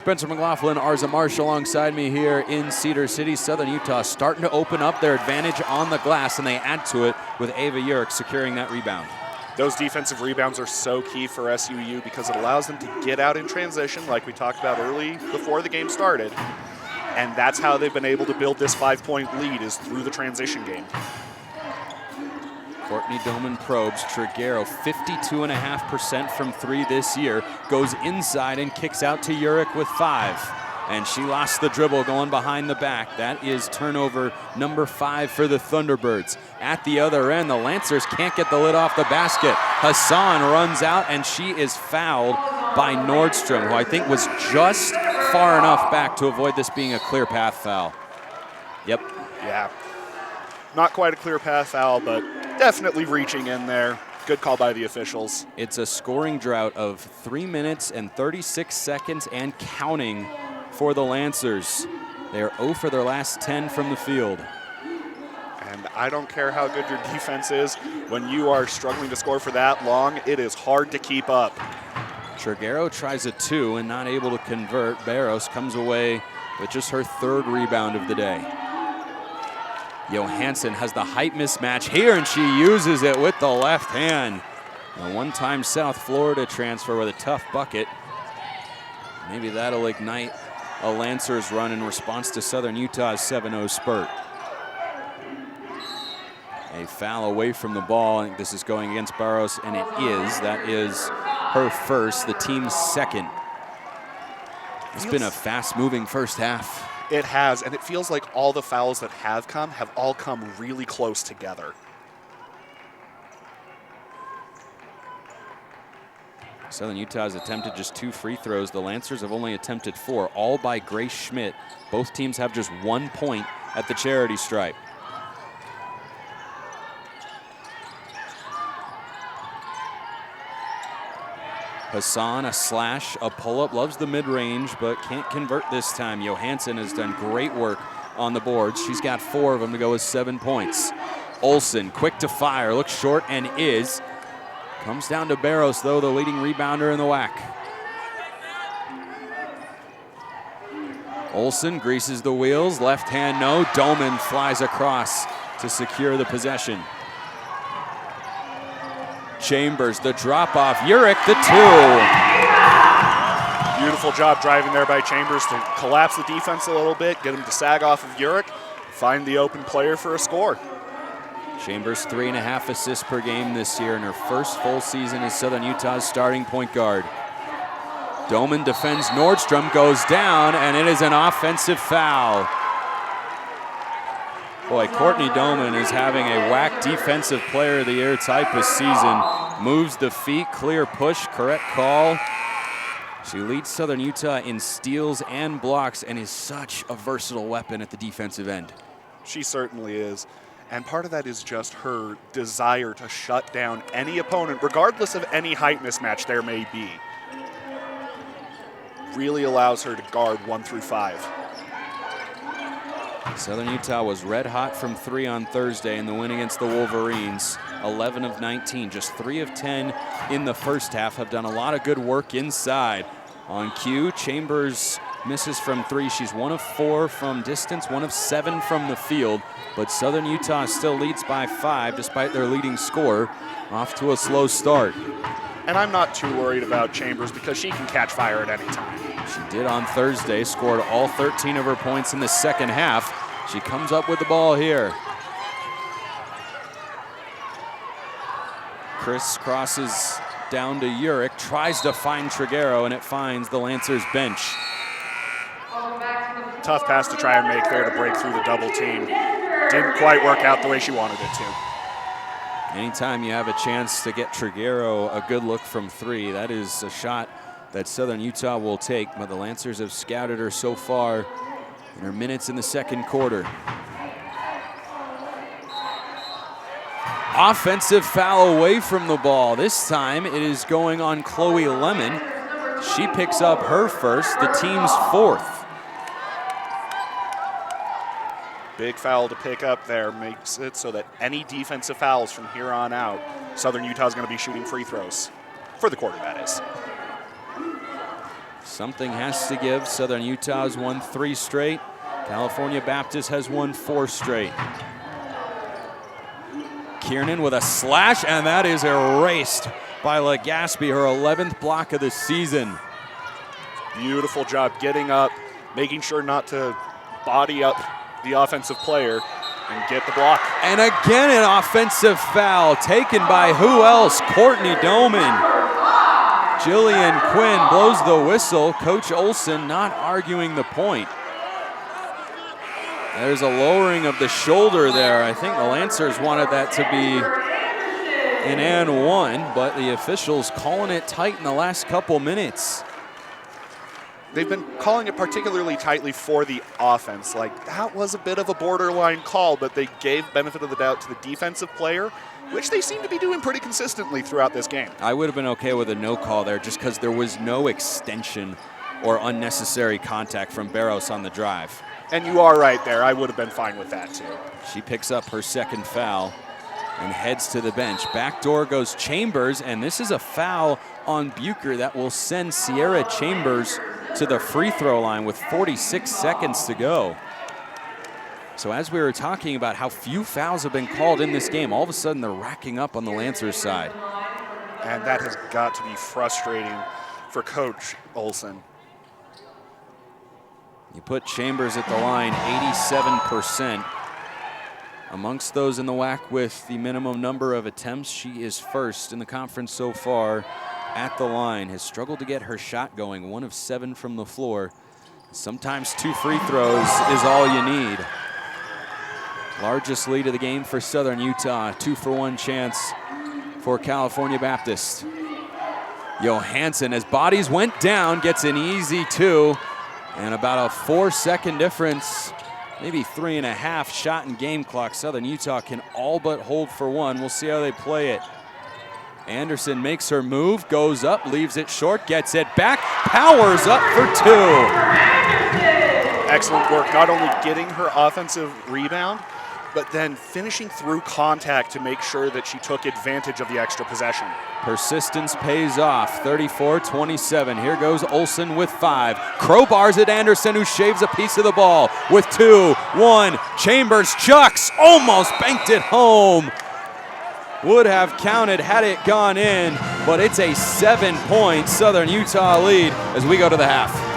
Spencer McLaughlin, Arza Marsh alongside me here in Cedar City. Southern Utah starting to open up their advantage on the glass, and they add to it with Ava Urick securing that rebound. Those defensive rebounds are so key for SUU because it allows them to get out in transition like we talked about early before the game started. And that's how they've been able to build this 5-point lead, is through the transition game. Courtney Doman probes Triguero, 52.5% from three this year, goes inside and kicks out to Urick with 5. And she lost the dribble going behind the back. That is turnover number 5 for the Thunderbirds. At the other end, the Lancers can't get the lid off the basket. Hassan runs out, and she is fouled by Nordstrom, who I think was just far enough back to avoid this being a clear path foul. Yep. Yeah. Not quite a clear path foul, but definitely reaching in there. Good call by the officials. It's a scoring drought of 3 minutes and 36 seconds and counting for the Lancers. They are 0 for their last 10 from the field. And I don't care how good your defense is. When you are struggling to score for that long, it is hard to keep up. Triguero tries a 2 and not able to convert. Barros comes away with just her 3rd rebound of the day. Johansson has the height mismatch here, and she uses it with the left hand. A one-time South Florida transfer with a tough bucket. Maybe that'll ignite a Lancers run in response to Southern Utah's 7-0 spurt. A foul away from the ball. I think this is going against Barros, and it is. That is her first, the team's second. It's been a fast-moving first half. It has, and it feels like all the fouls that have all come really close together. Southern Utah has attempted just 2 free throws. The Lancers have only attempted 4, all by Grace Schmidt. Both teams have just 1 point at the charity stripe. Hassan, a slash, a pull-up, loves the mid-range, but can't convert this time. Johansson has done great work on the boards. She's got 4 of them to go with 7 points. Olsen, quick to fire, looks short and is. Comes down to Barros, though, the leading rebounder in the WAC. Olsen greases the wheels, left hand no. Doman flies across to secure the possession. Chambers, the drop-off. Urick, the 2. Beautiful job driving there by Chambers to collapse the defense a little bit, get him to sag off of Urick, find the open player for a score. Chambers 3.5 assists per game this year in her first full season as Southern Utah's starting point guard. Doman defends Nordstrom, goes down, and it is an offensive foul. Boy, Courtney Doman is having a WAC Defensive Player of the Year type of season. Moves the feet, clear push, correct call. She leads Southern Utah in steals and blocks and is such a versatile weapon at the defensive end. She certainly is. And part of that is just her desire to shut down any opponent, regardless of any height mismatch there may be. Really allows her to guard 1 through 5. Southern Utah was red hot from 3 on Thursday in the win against the Wolverines. 11 of 19, just 3 of 10 in the first half. Have done a lot of good work inside. On cue, Chambers misses from 3. She's 1 of 4 from distance, 1 of 7 from the field. But Southern Utah still leads by 5 despite their leading scorer. Off to a slow start. And I'm not too worried about Chambers because she can catch fire at any time. She did on Thursday, scored all 13 of her points in the second half. She comes up with the ball here. Chris crosses down to Urick, tries to find Triguero, and it finds the Lancers bench. Tough pass to try and make there to break through the double team. Didn't quite work out the way she wanted it to. Anytime you have a chance to get Triguero a good look from 3, that is a shot that Southern Utah will take, but the Lancers have scouted her so far in her minutes in the second quarter. Offensive foul away from the ball. This time it is going on Chloe Lemon. She picks up her first, the team's 4th. Big foul to pick up there makes it so that any defensive fouls from here on out, Southern Utah is going to be shooting free throws. For the quarter, that is. Something has to give. Southern Utah has won 3 straight. California Baptist has won 4 straight. Kiernan with a slash, and that is erased by Legaspi, her 11th block of the season. Beautiful job getting up, making sure not to body up the offensive player and get the block. And again an offensive foul taken by who else? Courtney Doman. Jillian Quinn blows the whistle. Coach Olson not arguing the point. There's a lowering of the shoulder there. I think the Lancers wanted that to be an and 1, but the officials calling it tight in the last couple minutes. They've been calling it particularly tightly for the offense. Like, that was a bit of a borderline call, but they gave benefit of the doubt to the defensive player, which they seem to be doing pretty consistently throughout this game. I would have been okay with a no call there just because there was no extension or unnecessary contact from Barros on the drive. And you are right there. I would have been fine with that, too. She picks up her second foul and heads to the bench. Back door goes Chambers, and this is a foul on Bucher that will send Sierra Chambers to the free throw line with 46 seconds to go. So as we were talking about how few fouls have been called in this game, all of a sudden they're racking up on the Lancers side. And that has got to be frustrating for Coach Olson. You put Chambers at the line, 87%. Amongst those in the WAC with the minimum number of attempts, she is first in the conference so far at the line. Has struggled to get her shot going, 1 of 7 from the floor. Sometimes 2 free throws is all you need. Largest lead of the game for Southern Utah, 2-for-1 chance for California Baptist. Johansson, as bodies went down, gets an easy 2. And about a 4-second difference, maybe 3.5 shot in game clock. Southern Utah can all but hold for 1. We'll see how they play it. Anderson makes her move, goes up, leaves it short, gets it back, powers up for 2. Excellent work, not only getting her offensive rebound, but then finishing through contact to make sure that she took advantage of the extra possession. Persistence pays off, 34-27. Here goes Olson with 5. Crowbars at Anderson, who shaves a piece of the ball with 2, 1. Chambers chucks, almost banked it home. Would have counted had it gone in, but it's a 7-point Southern Utah lead as we go to the half.